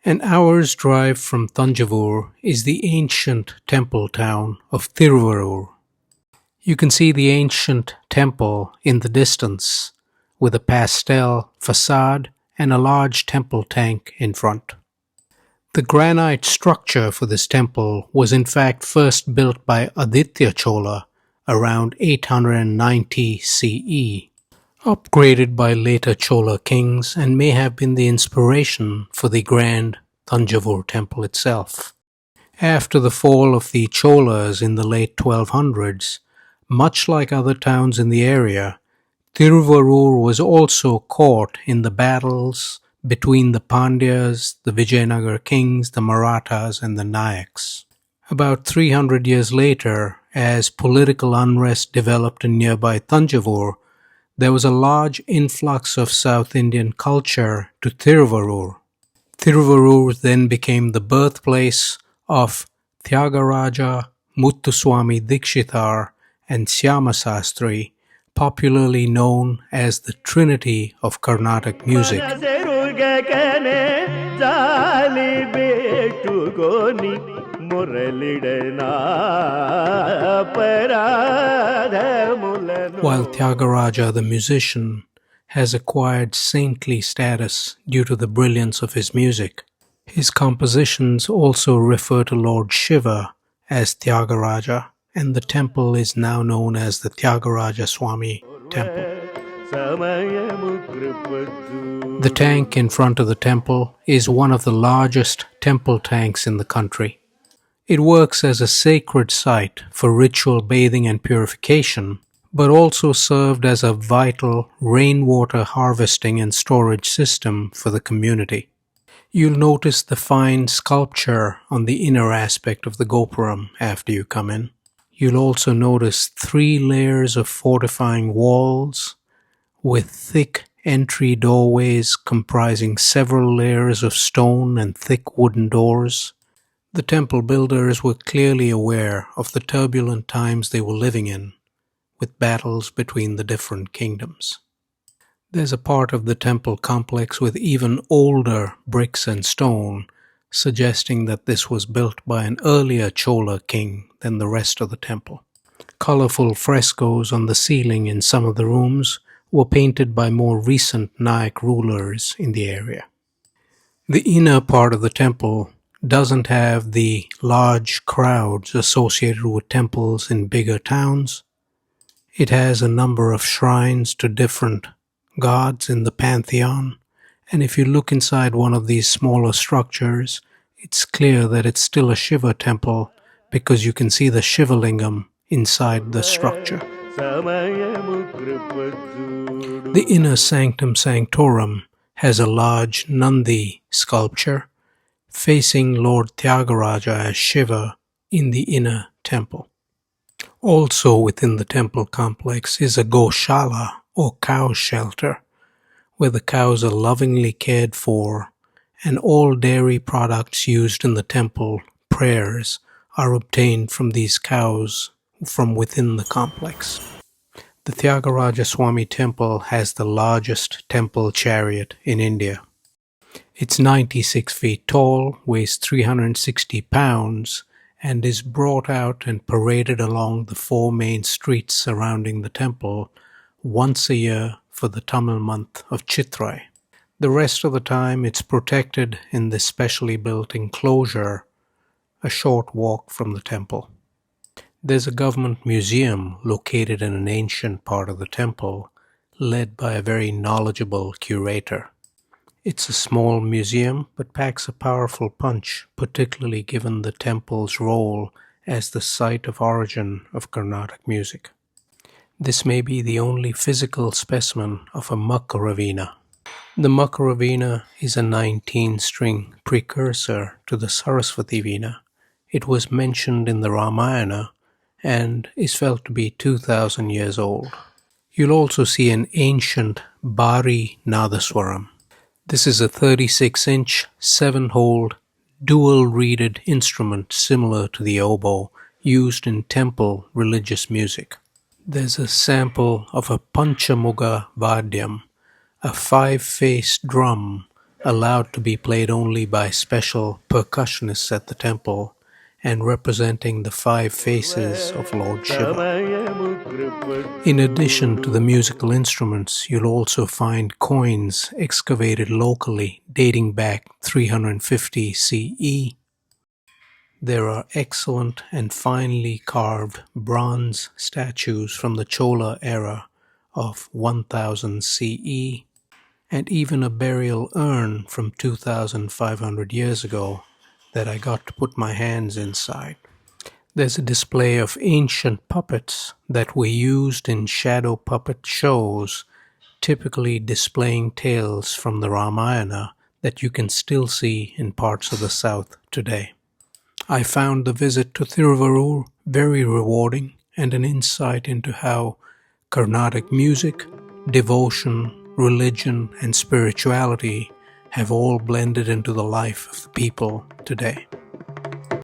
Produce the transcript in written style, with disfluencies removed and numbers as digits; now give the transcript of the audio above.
An hour's drive from Thanjavur is the ancient temple town of Thiruvarur. You can see the ancient temple in the distance with a pastel facade and a large temple tank in front. The granite structure for this temple was in fact first built by Aditya Chola around 890 CE, upgraded by later Chola kings, and may have been the inspiration for the grand Thanjavur temple itself. After the fall of the Cholas in the late 1200s, much like other towns in the area, Thiruvarur was also caught in the battles between the Pandyas, the Vijayanagar kings, the Marathas, and the Nayaks. About 300 years later, as political unrest developed in nearby Thanjavur, there was a large influx of South Indian culture to Thiruvarur. Thiruvarur then became the birthplace of Thyagaraja, Muthuswami Dikshitar, and Syama Sastri, popularly known as the Trinity of Carnatic music. While Thyagaraja the musician has acquired saintly status due to the brilliance of his music, his compositions also refer to Lord Shiva as Thyagaraja, and the temple is now known as the Thyagaraja Swami Temple. The tank in front of the temple is one of the largest temple tanks in the country. It works as a sacred site for ritual bathing and purification, but also served as a vital rainwater harvesting and storage system for the community. You'll notice the fine sculpture on the inner aspect of the gopuram after you come in. You'll also notice 3 layers of fortifying walls with thick entry doorways comprising several layers of stone and thick wooden doors. The temple builders were clearly aware of the turbulent times they were living in, with battles between the different kingdoms. There's a part of the temple complex with even older bricks and stone, suggesting that this was built by an earlier Chola king than the rest of the temple. Colorful frescoes on the ceiling in some of the rooms were painted by more recent Nayak rulers in the area. The inner part of the temple doesn't have the large crowds associated with temples in bigger towns. It has a number of shrines to different gods in the pantheon, and if you look inside one of these smaller structures, it's clear that it's still a Shiva temple because you can see the Shiva lingam inside the structure. The inner sanctum sanctorum has a large Nandi sculpture facing Lord Thyagaraja as Shiva in the inner temple. Also within the temple complex is a goshala or cow shelter, where the cows are lovingly cared for, and all dairy products used in the temple prayers are obtained from these cows from within the complex. The Thyagaraja Swami temple has the largest temple chariot in India. It's 96 feet tall, weighs 360 pounds, and is brought out and paraded along the 4 main streets surrounding the temple once a year for the Tamil month of Chitrai. The rest of the time it's protected in this specially built enclosure a short walk from the temple. There's a government museum located in an ancient part of the temple, led by a very knowledgeable curator. It's a small museum, but packs a powerful punch, particularly given the temple's role as the site of origin of Carnatic music. This may be the only physical specimen of a Makara veena. The Makara veena is a 19-string precursor to the Saraswati veena. It was mentioned in the Ramayana and is felt to be 2,000 years old. You'll also see an ancient Bari Nadaswaram. This is a 36-inch, 7-hole, dual-reeded instrument similar to the oboe used in temple religious music. There's a sample of a Panchamuga Vadyam, a 5-faced drum allowed to be played only by special percussionists at the temple, and representing the 5 faces of Lord Shiva. In addition to the musical instruments, you'll also find coins excavated locally dating back 350 CE. There are excellent and finely carved bronze statues from the Chola era of 1000 CE, and even a burial urn from 2500 years ago that I got to put my hands inside. There's a display of ancient puppets that were used in shadow puppet shows, typically displaying tales from the Ramayana that you can still see in parts of the south today. I found the visit to Thiruvarur very rewarding and an insight into how Carnatic music, devotion, religion, and spirituality have all blended into the life of the people today.